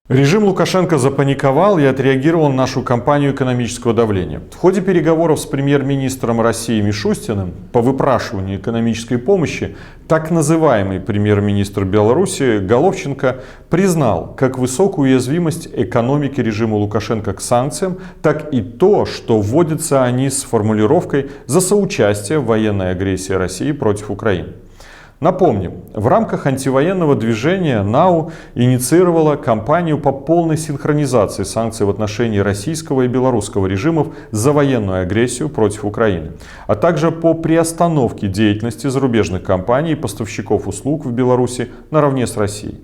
Режим Лукашенко запаниковал и отреагировал на нашу кампанию экономического давления. В ходе переговоров с премьер-министром России Мишустиным по выпрашиванию экономической помощи так называемый премьер-министр Беларуси Головченко признал как высокую уязвимость экономики режима Лукашенко к санкциям, так и то, что вводятся они с формулировкой «за соучастие в военной агрессии России против Украины». Напомним, в рамках антивоенного движения НАУ инициировала кампанию по полной синхронизации санкций в отношении российского и белорусского режимов за военную агрессию против Украины, а также по приостановке деятельности зарубежных компаний и поставщиков услуг в Беларуси наравне с Россией.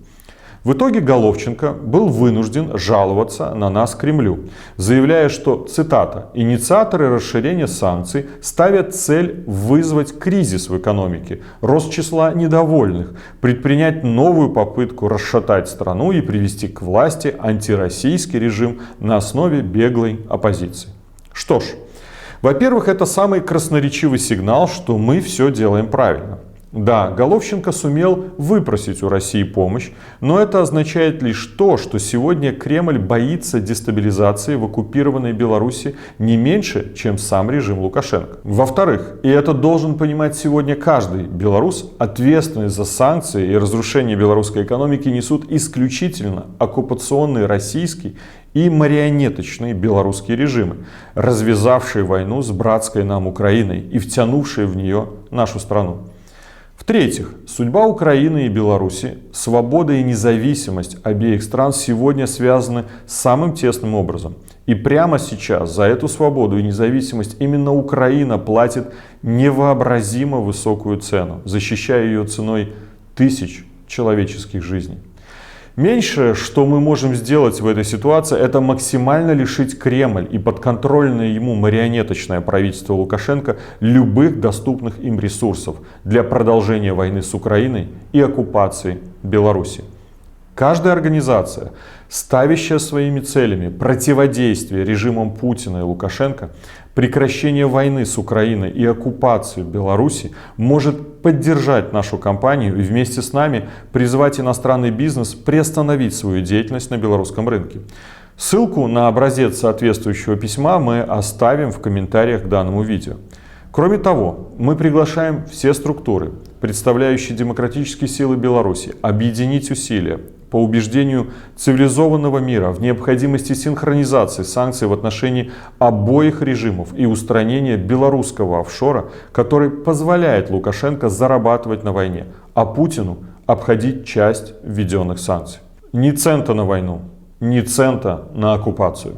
В итоге Головченко был вынужден жаловаться на нас Кремлю, заявляя, что, цитата, «инициаторы расширения санкций ставят цель вызвать кризис в экономике, рост числа недовольных, предпринять новую попытку расшатать страну и привести к власти антироссийский режим на основе беглой оппозиции». Что ж, во-первых, это самый красноречивый сигнал, что мы все делаем правильно. Да, Головченко сумел выпросить у России помощь, но это означает лишь то, что сегодня Кремль боится дестабилизации в оккупированной Беларуси не меньше, чем сам режим Лукашенко. Во-вторых, и это должен понимать сегодня каждый белорус, ответственность за санкции и разрушение белорусской экономики несут исключительно оккупационный российский и марионеточные белорусские режимы, развязавшие войну с братской нам Украиной и втянувшие в нее нашу страну. В-третьих, судьба Украины и Беларуси, свобода и независимость обеих стран сегодня связаны самым тесным образом. И прямо сейчас за эту свободу и независимость именно Украина платит невообразимо высокую цену, защищая ее ценой тысяч человеческих жизней. Меньшее, что мы можем сделать в этой ситуации, это максимально лишить Кремль и подконтрольное ему марионеточное правительство Лукашенко любых доступных им ресурсов для продолжения войны с Украиной и оккупации Беларуси. Каждая организация, ставящая своими целями противодействие режимам Путина и Лукашенко, прекращение войны с Украиной и оккупацию Беларуси, может поддержать нашу кампанию и вместе с нами призвать иностранный бизнес приостановить свою деятельность на белорусском рынке. Ссылку на образец соответствующего письма мы оставим в комментариях к данному видео. Кроме того, мы приглашаем все структуры, представляющие демократические силы Беларуси, объединить усилия по убеждению цивилизованного мира в необходимости синхронизации санкций в отношении обоих режимов и устранения белорусского офшора, который позволяет Лукашенко зарабатывать на войне, а Путину обходить часть введенных санкций. Ни цента на войну, ни цента на оккупацию.